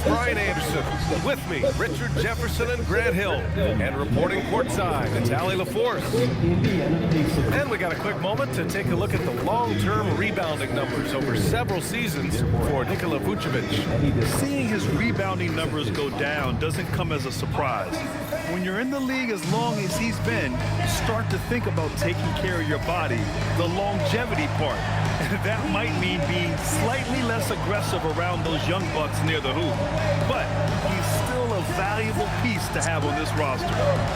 Brian Anderson. With me, Richard Jefferson and Grant Hill. And reporting courtside, it's Allie LaForce. And we got a quick moment to take a look at the long-term rebounding numbers over several seasons for Nikola Vucevic. Seeing his rebounding numbers go down doesn't come as a surprise. When you're in the league as long as he's been, you start to think about taking care of your body, the longevity part. And that might mean being slightly less aggressive around those young bucks near the hoop. But he's still a valuable piece to have on this roster.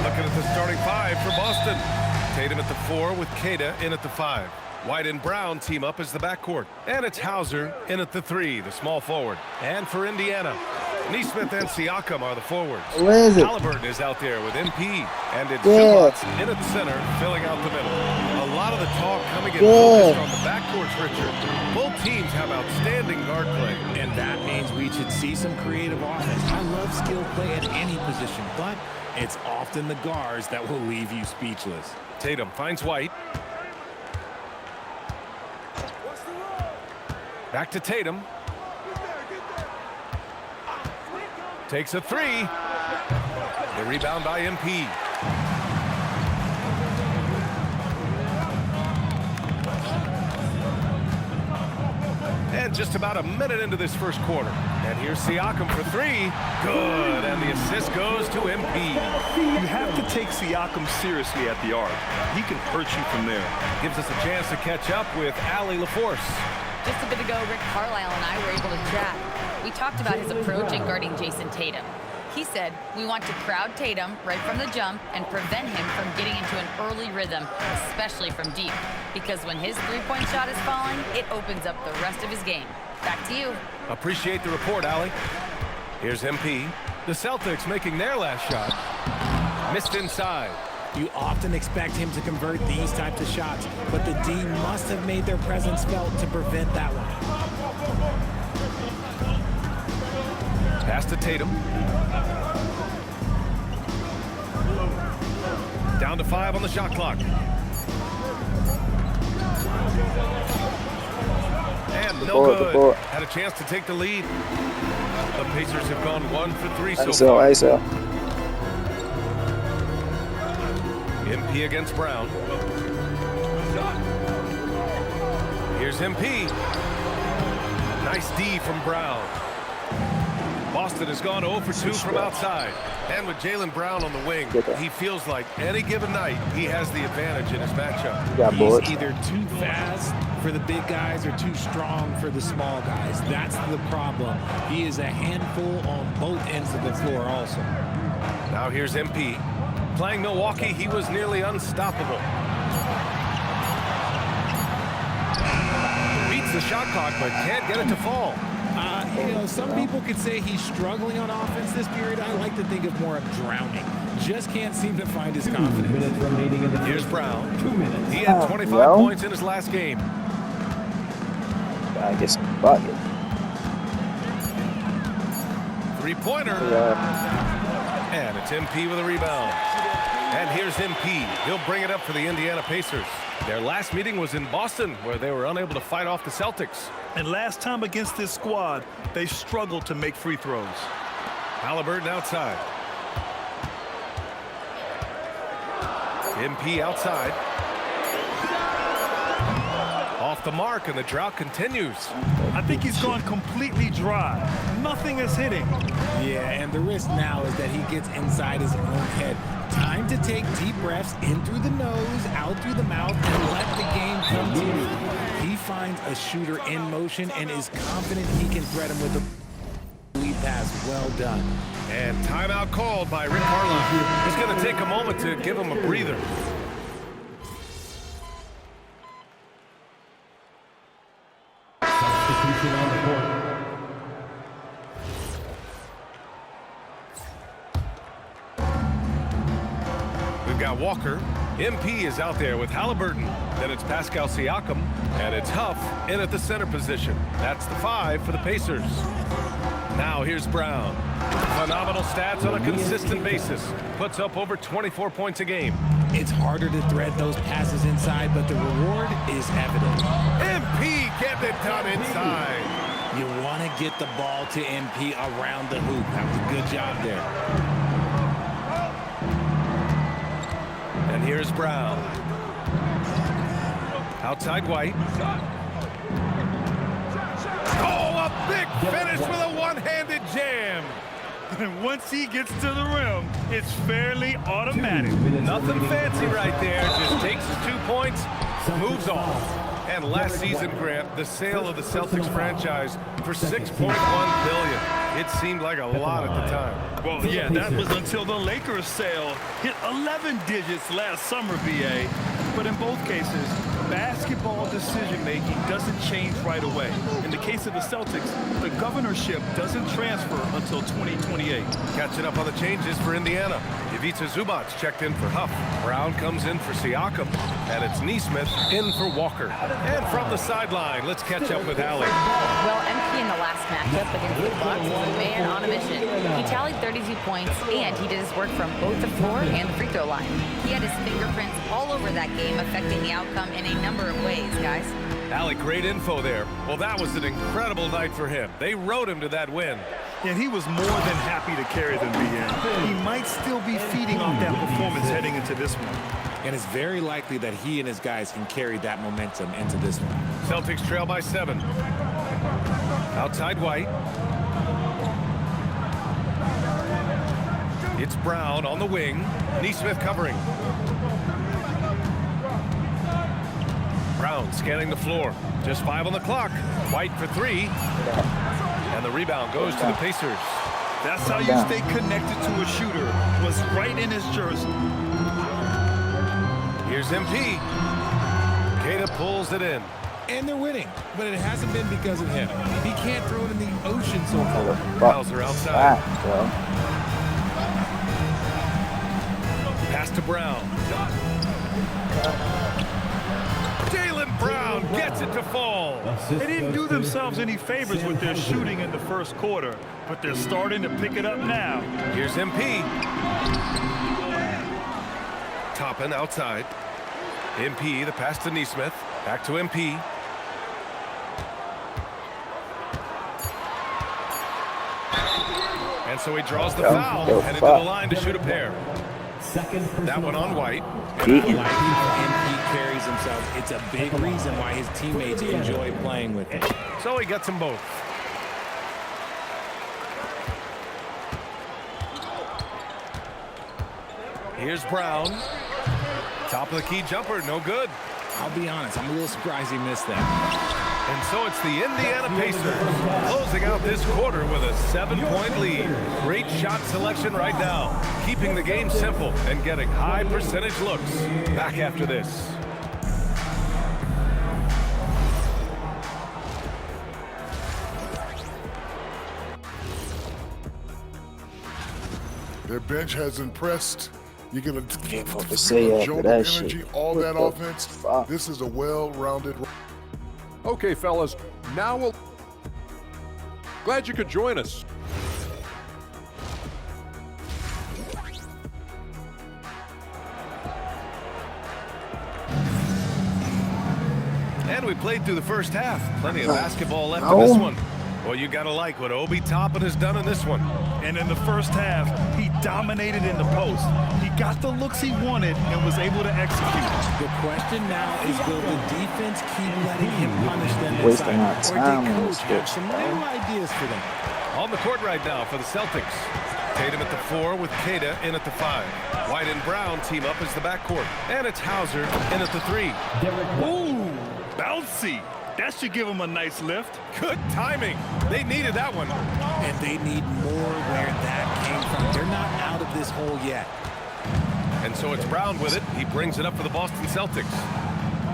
Looking at the starting five for Boston. Tatum at the 4 with Queta in at the 5. White and Brown team up as the backcourt. And it's Hauser in at the 3, the small forward. And for Indiana, Nesmith and Siakam are the forwards. Halliburton is out there with MP. And it's Phillips in at the center, filling out the middle. A lot of the talk coming in focused on the backcourts, Richard. Both teams have outstanding guard play. And that means we should see some creative offense. I love skill play at any position, but it's often the guards that will leave you speechless. Tatum finds White. Back to Tatum. Takes a 3. The rebound by MP. And just about a minute into this first quarter. And here's Siakam for 3. Good. And the assist goes to MP. You have to take Siakam seriously at the arc. He can hurt you from there. Gives us a chance to catch up with Allie LaForce. Just a bit ago, Rick Carlisle and I were able to chat. We talked about his approach in guarding Jason Tatum. He said, we want to crowd Tatum right from the jump and prevent him from getting into an early rhythm, especially from deep. Because when his three-point shot is falling, it opens up the rest of his game. Back to you. Appreciate the report, Allie. Here's MP. The Celtics making their last shot. Missed inside. You often expect him to convert these types of shots, but the D must have made their presence felt to prevent that one. Pass to Tatum. Down to 5 on the shot clock. And no good. Had a chance to take the lead. The Pacers have gone 1 for 3 so far. ISO. MP against Brown. Here's MP. Nice D from Brown. Boston has gone 0 for 2 from outside. And with Jaylen Brown on the wing, he feels like any given night he has the advantage in his matchup. He's either too fast for the big guys or too strong for the small guys. That's the problem. He is a handful on both ends of the floor also. Now here's MP. Playing Milwaukee, he was nearly unstoppable. Beats the shot clock, but can't get it to fall. You know, some people could say he's struggling on offense this period. I like to think of more of drowning. Just can't seem to find his confidence. Here's Brown. He had 25 points in his last game. Gotta get some bucket. Three-pointer. And it's MP with a rebound. And here's MP. He'll bring it up for the Indiana Pacers. Their last meeting was in Boston, where they were unable to fight off the Celtics. And last time against this squad, they struggled to make free throws. Halliburton outside. MP outside. Off the mark, and the drought continues. I think he's gone completely dry. Nothing is hitting. Yeah, and the risk now is that he gets inside his own head. Time to take deep breaths in through the nose, out through the mouth, and let the game come to you. He finds a shooter in motion and is confident he can thread him with a lead pass. Well done. And timeout called by Rick Carlisle. He's going to take a moment to give him a breather. We've got Walker. MP is out there with Halliburton. Then it's Pascal Siakam. And it's Huff in at the center position. That's the 5 for the Pacers. Now here's Brown. Phenomenal stats on a consistent basis. Puts up over 24 points a game. It's harder to thread those passes inside, but the reward is evident. MP getting it done inside. You want to get the ball to MP around the hoop. That was a good job there. And here's Brown. Outside White. Oh, a big finish with a one-handed jam. And once he gets to the rim, it's fairly automatic. Nothing fancy right there. Just takes his 2 points, moves on. And last season, Grant, the sale of the Celtics franchise for $6.1 billion. It seemed like a lot at the time. Well, yeah, that was until the Lakers sale hit 11 digits last summer, BA. But in both cases, basketball decision-making doesn't change right away. In the case of the Celtics, the governorship doesn't transfer until 2028. Catching up on the changes for Indiana. Ivica Zubac checked in for Huff. Brown comes in for Siakam. And it's Nesmith in for Walker. And from the sideline, let's catch up with Allie. Well, MP in the last matchup against the Bucks was a man on a mission. He tallied 32 points, and he did his work from both the floor and the free throw line. He had his fingerprints all over that game, affecting the outcome in a number of ways, guys. Allie, great info there. Well, that was an incredible night for him. They rode him to that win. And he was more than happy to carry them, BA. He might still be feeding off that performance heading into this one. And it's very likely that he and his guys can carry that momentum into this one. Celtics trail by 7. Outside White. It's Brown on the wing. Nesmith covering. Brown scanning the floor. Just 5 on the clock. White for 3. And the rebound goes to the Pacers. That's how you stay connected to a shooter. Was right in his jersey. Here's MP. Queta pulls it in. And they're winning, but it hasn't been because of him. He can't throw it in the ocean so far. Bowser outside. Pass to Brown. Jaylen Brown gets it to fall. They didn't do themselves any favors with their shooting in the first quarter, but they're starting to pick it up now. Here's MP. Toppin outside. MP, the pass to Nesmith. Back to MP. And so he draws the foul, headed to the line to shoot a pair. That one on White. And I like how MP carries himself. It's a big reason why his teammates enjoy playing with him. So he gets them both. Here's Brown. Top of the key jumper, no good. I'll be honest, I'm a little surprised he missed that. And so it's the Indiana Pacers closing out this quarter with a 7-point lead. Great shot selection right now, keeping the game simple and getting high percentage looks. Back after this. Their bench has impressed. You're going to Can't fuck to say after jolt that of energy, shit. all What that the offense. fuck? This is a well-rounded. Okay, fellas, now we'll... Glad you could join us. And we played through the first half. Plenty of basketball left in this one. Well, you got to like what Obi Toppin has done in this one. And in the first half, he dominated in the post. He got the looks he wanted and was able to execute. The question now is, will the defense keep letting him punish them Wasting our inside? time Or on did this coach have bitch, some man. new ideas for them? On the court right now for the Celtics. Tatum at the 4 with Queta in at the 5. White and Brown team up as the backcourt. And it's Hauser in at the 3. Ooh, bouncy. That should give him a nice lift. Good timing. They needed that one. And they need more where that came from. They're not out of this hole yet. And so it's Brown with it. He brings it up for the Boston Celtics.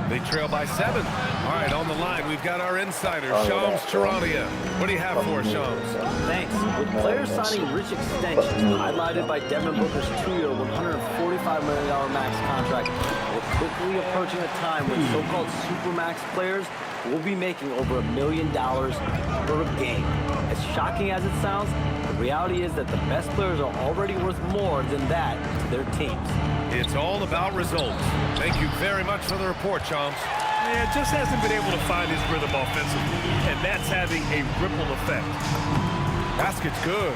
They trail by 7. All right, on the line, we've got our insider, Shams Charania. What do you have for us, Shams? Thanks. With players signing rich extensions, highlighted by Devin Booker's 2-year, $145 million max contract, we're quickly approaching a time when so-called supermax players will be making over $1 million per game. As shocking as it sounds, the reality is that the best players are already worth more than that to their teams. It's all about results. Thank you very much for the report, Shams. Yeah, just hasn't been able to find his rhythm offensively, and that's having a ripple effect. Basket's good.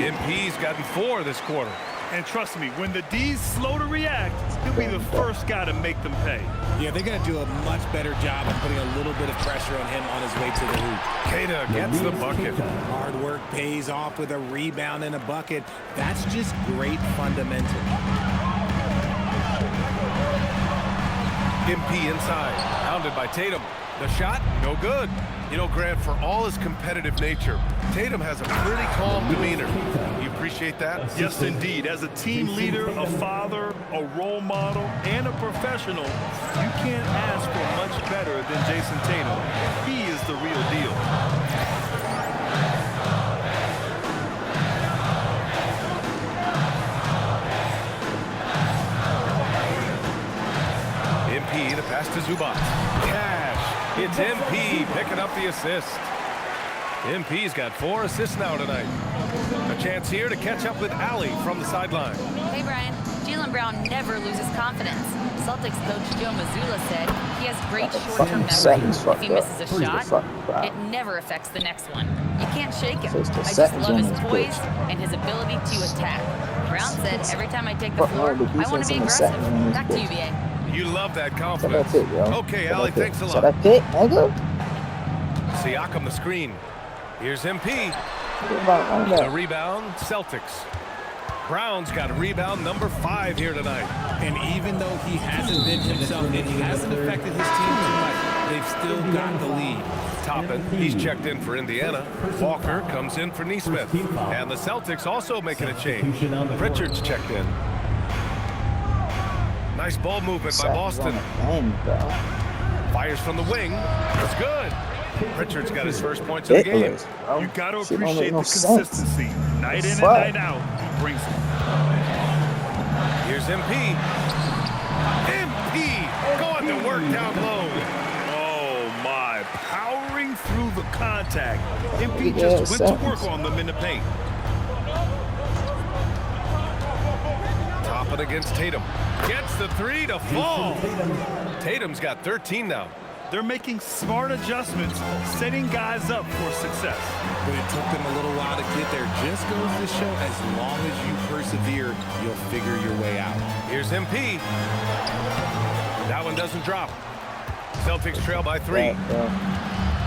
MP's gotten 4 this quarter. And trust me, when the D's slow to react, he'll be the first guy to make them pay. Yeah, they're going to do a much better job of putting a little bit of pressure on him on his way to the hoop. Keita gets the bucket. Hard work pays off with a rebound and a bucket. That's just great fundamental. MP inside, pounded by Tatum. The shot, no good. You know, Grant, for all his competitive nature, Tatum has a pretty calm demeanor. You appreciate that? Yes, indeed. As a team leader, a father, a role model, and a professional, you can't ask for much better than Jason Tatum. He is the real deal. MP, the pass to Zubac. Cash. It's MP picking up the assist. MP's got 4 assists now tonight. A chance here to catch up with Allie from the sideline. Hey, Brian. Jaylen Brown never loses confidence. Celtics coach Joe Mazzulla said he has great short-term memory. If he misses a shot, it never affects the next one. You can't shake him. I just love his poise and his ability to attack. Brown said, every time I take the floor, I want to be aggressive. Back to you, BA. You love that confidence. Okay, Allie, thanks a lot. Siakam the screen. Here's MP. The rebound, Celtics. Brown's got rebound number 5 here tonight. And even though he hasn't been himself and he hasn't affected his team too much, they've still got the lead. Toppin, he's checked in for Indiana. Walker comes in for Neesmith. And the Celtics also making a change. Pritchard's checked in. Nice ball movement by Boston. Fires from the wing. It's good. Pritchard's got his first points of the game. You got to appreciate the consistency. Night in and night out, he brings it. Here's MP. MP going to work down low. Oh, my. Powering through the contact. MP just went to work on them in the paint. Toppin against Tatum. Gets the 3 to fall. Tatum's got 13 now. They're making smart adjustments, setting guys up for success. But it took them a little while to get there. Just goes to show, as long as you persevere, you'll figure your way out. Here's MP. That one doesn't drop. Celtics trail by 3.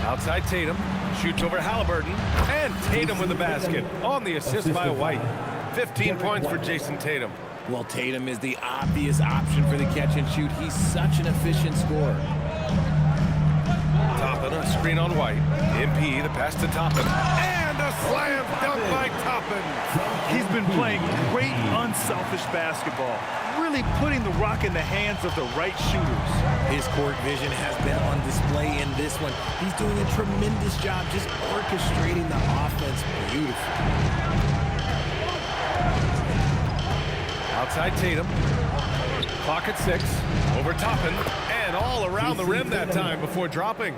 Outside Tatum. Shoots over Halliburton. And Tatum with the basket on the assist by White. 15 points for Jason Tatum. Well, Tatum is the obvious option for the catch and shoot. He's such an efficient scorer. Toppin, a screen on White. MP, the pass to Toppin. And a slam dunk by Toppin. He's been playing great, unselfish basketball, really putting the rock in the hands of the right shooters. His court vision has been on display in this one. He's doing a tremendous job just orchestrating the offense beautifully. Outside Tatum. Clock at 6. Over Toppin. And all around the rim that time before dropping.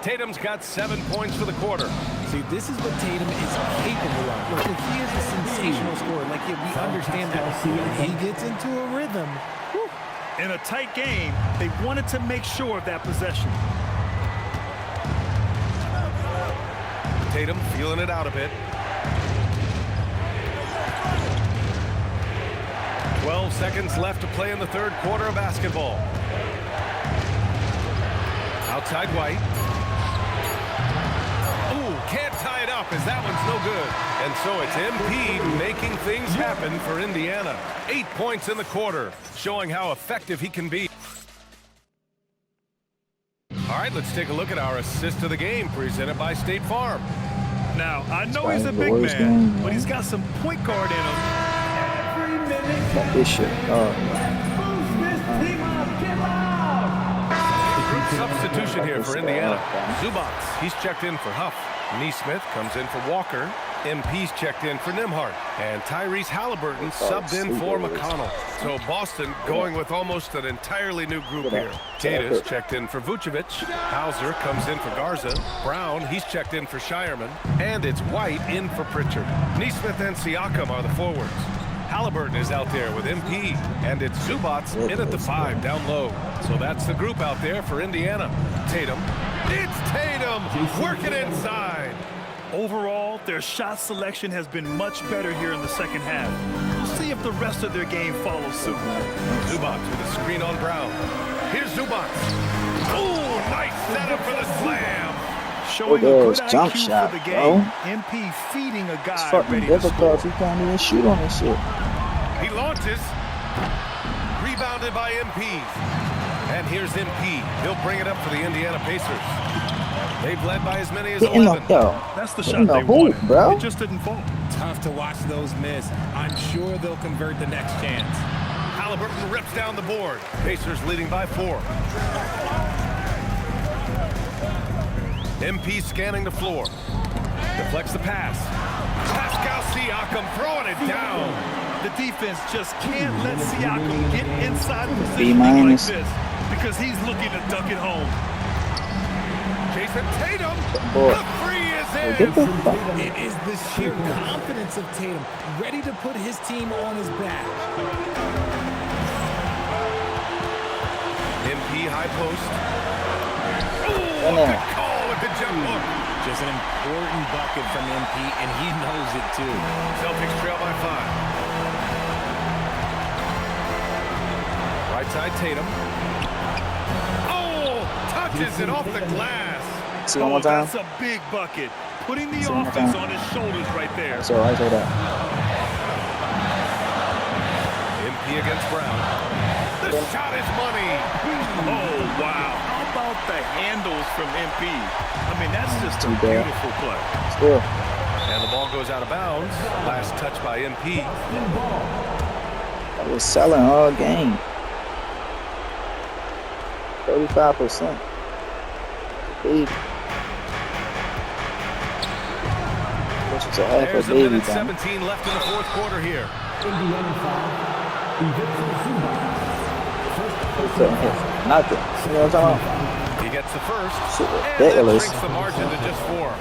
Tatum's got 7 points for the quarter. See, this is what Tatum is capable of. Look, he is a sensational scorer. Like, we understand that when he gets into a rhythm. Whew. In a tight game, they wanted to make sure of that possession. Tatum feeling it out a bit. 12 seconds left to play in the third quarter of basketball. Outside White. Ooh, can't tie it up as that one's no good. And so it's MP making things happen for Indiana. 8 points in the quarter, showing how effective he can be. All right, let's take a look at our assist of the game presented by State Farm. Now, I know he's a big man, but he's got some point guard in him. This shit. Substitution here for Indiana. Zubac, he's checked in for Huff. Neesmith comes in for Walker. MP's checked in for Nembhard. And Tyrese Halliburton subbed in for McConnell. So Boston going with almost an entirely new group here. Keita's checked in for Vucevic. Hauser comes in for Garza. Brown, he's checked in for Shireman. And it's White in for Pritchard. Neesmith and Siakam are the forwards. Halliburton is out there with MP, and it's Zubats in at the 5 down low. So that's the group out there for Indiana. Tatum. It's Tatum working inside. Overall, their shot selection has been much better here in the second half. We'll see if the rest of their game follows suit. Zubats with a screen on Brown. Here's Zubats. Oh, nice setup for the slam. Showing a good jump IQ shot, for the bro. game. MP feeding a It's guy fucking ready to difficult if score. you can't even shoot on this shit. He launches. Rebounded by MP. And here's MP. He'll bring it up for the Indiana Pacers. They've led by as many as Get in the, 11. yo, That's the get shot in the they hoop, wanted. bro. It just didn't fall. Tough to watch those miss. I'm sure they'll convert the next chance. Halliburton rips down the board. Pacers leading by 4. MP scanning the floor. Deflects the pass. Pascal Siakam throwing it down. The defense just can't let Siakam get inside the B- position like this because he's looking to duck it home. Jason Tatum. Boy. The 3 is Get in. the fuck. It is the sheer confidence of Tatum, ready to put his team on his back. MP high post. In Oh, there. good call with the jump hook. Just an important bucket from MP, and he knows it too. Celtics trail by 5. Right side Tatum. Oh, touches it off the glass. See one more time. That's a big bucket. Putting the See one more offense time. on his shoulders right there. So I say that. MP against Brown. The shot is money. Oh, wow. How about the handles from MP? I mean, that's just a Too bad. beautiful play. Still. And the ball goes out of bounds. Last touch by MP. I was selling all game. 35%. Baby. Which is a half a There's a baby minute thing. 17 left in the 4th quarter here. Couldn't hit nothing. You know what I'm talking about? He gets the first. Shit, And that ridiculous. shrinks the margin to just 4.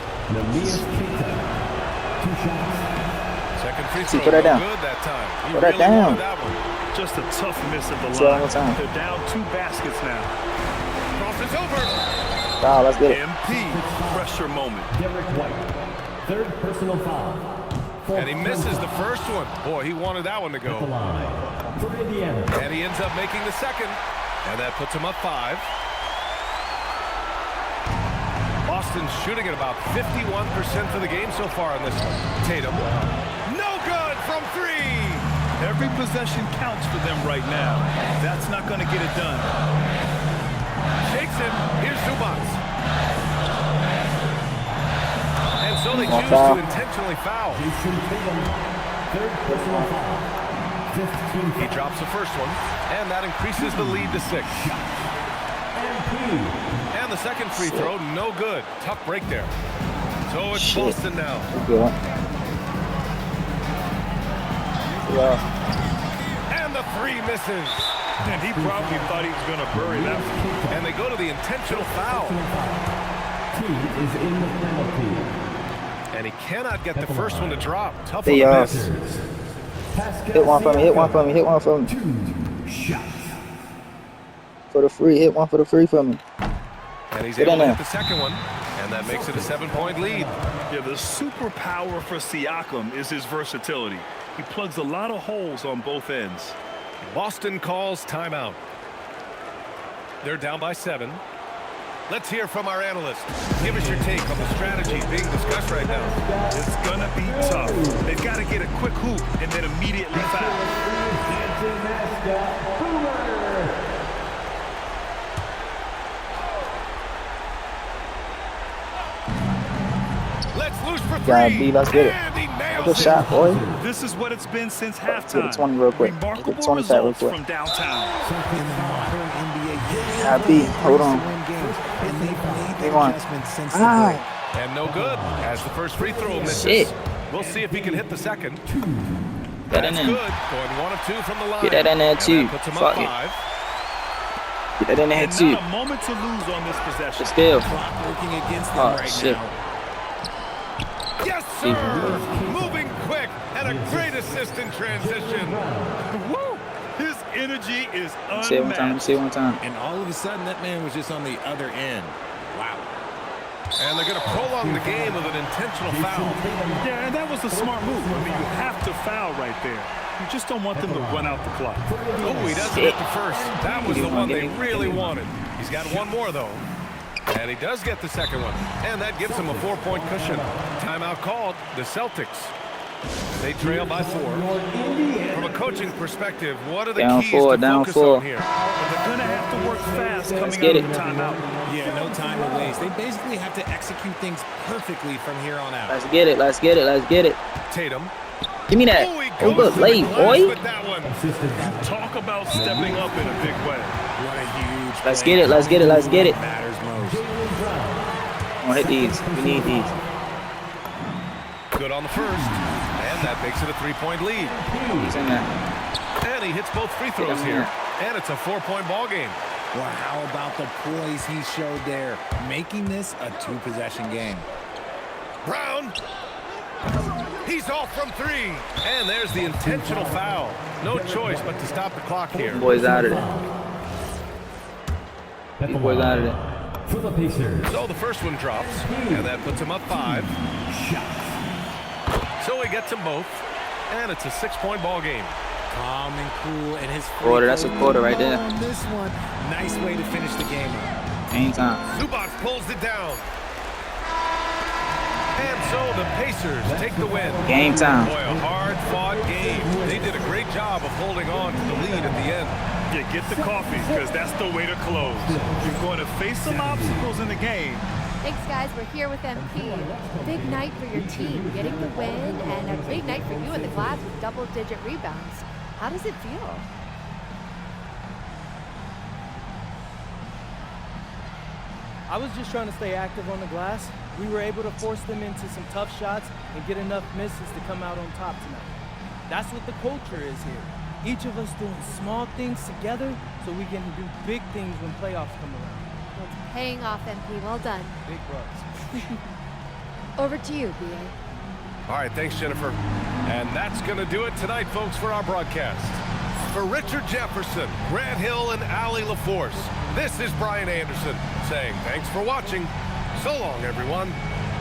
Second free See, throw. put that No down. good that time. He Put that really down. wanted that one. Just a tough miss at the See one more line. time. They're down 2 baskets now. Crosses over. Foul, let's get it. MP, pressure moment. Third personal foul. And he misses the first one. Boy, he wanted that one to go. For Indiana. And he ends up making the second. And that puts him up 5. Boston's shooting at about 51% for the game so far in this one. Tatum. No good from 3. Every possession counts for them right now. That's not going to get it done. Shakes him. Here's Zubats. And so they One choose foul. to intentionally foul. Jason Tatum. Third personal foul. 15 He drops the first one, and that increases the lead to 6. MP. And the second free throw, no good. Tough break there. So it's Shit. Boston now. Good one. Yeah. And the 3 misses. And he probably thought he was going to bury that one. And they go to the intentional foul. Team is in the penalty. And he cannot get the first one to drop. Tough They, on the miss. Hit one for me, hit one for me, hit one for me. 2 shots. For the free, hit one for the free for me. And he's Get able in to there. hit the second one. And that makes it a 7-point lead. Yeah, the superpower for Siakam is his versatility. He plugs a lot of holes on both ends. Boston calls timeout. They're down by 7. Let's hear from our analyst. Give us your take on the strategy being discussed right now. It's going to be tough. They've got to get a quick hoop and then immediately foul. Dancing mascot, Boomer. Let's loose for 3. Gotta be, let's get it. And he nails Good it. shot, boy. This is what it's been since Get halftime. the 20 real quick. Get the Remarkable 20 pack real results quick. from downtown. In the modern NBA, Gotta be, hold on. win games, and they've made Hang the on. adjustments since the Ah, break. And no good as the first free throw misses. shit. We'll see if he can hit the second. Get that That's in good. there. Going 1 of 2 from the line. Get that in there, And too. that puts him Fuck up it. 5. Get that in there And too. not a moment to lose on this possession. Still. Clock working against them Oh, right shit. now. Yes, sir. Moving quick And a great assist in transition. Woo! His energy is See it one time. Let me see it one time. And all of a sudden, that man was just on the other end. Wow. And they're going to prolong the game with an intentional foul. Yeah, and that was a smart move. I mean, you have to foul right there. You just don't want them to run out the clock. Oh, he doesn't get the first. That was the one they really wanted. He's got one more, though. And he does get the second one. And that gives him a 4-point cushion. Timeout called. The Celtics. They trail by 4. From a coaching perspective, what are the keys to focus on here? They're going to have to work fast coming out get of it. the timeout. Yeah, no time to waste. They basically have to execute things perfectly from here on out. Let's get it. Let's get it. Let's get it. Tatum. Give me that. Oh, he Oh, goes look, to late, the glass boy. with that one. Talk about stepping up in a big way. What a huge Let's play. get it. Let's get it. Let's get it. Matters most. I'm gonna hit these. We need these. Good on the first. And that makes it a 3-point lead. He's in there. And he hits both free throws here. And it's a 4-point ball game. Well, how about the poise he showed there, making this a 2-possession game. Brown. He's off from 3. And there's the intentional foul. No choice but to stop the clock here. Boys out of there. These boys out of there. For the Pacers. So the first one drops. And that puts him up 5. So he gets them both. And it's a 6-point ball game. Calm and cool, and his Quarter, that's a quarter right there. on this one. Nice way to finish the game up. Anytime. Zubac pulls it down. And so the Pacers take the win. Game time. Boy, a hard-fought game. They did a great job of holding on to the lead at the end. Yeah, get the coffee, because that's the way to close. You're going to face some obstacles in the game. Thanks, guys. We're here with MP. Big night for your team, getting the win, and a great night for you in the glass with double-digit rebounds. How does it feel? I was just trying to stay active on the glass. We were able to force them into some tough shots and get enough misses to come out on top tonight. That's what the culture is here. Each of us doing small things together so we can do big things when playoffs come around. Well, it's paying off, MP. Well done. Big bucks. Over to you, BA. All right, thanks, Jennifer. And that's going to do it tonight, folks, for our broadcast. For Richard Jefferson, Grant Hill, and Allie LaForce, this is Brian Anderson saying thanks for watching. So long, everyone.